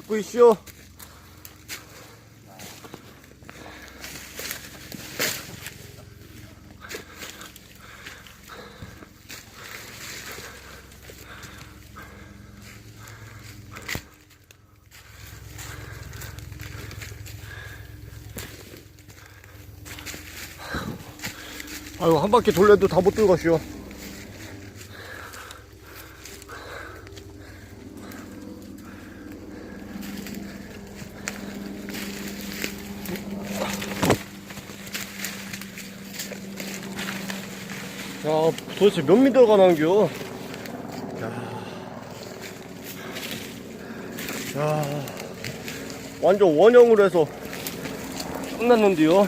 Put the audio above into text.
찍고 있쇼. 아유, 한 바퀴 돌려도 다 못 들어가시오. 야, 도대체 몇 미터가 나는겨? 야, 완전 원형으로 해서 끝났는데요.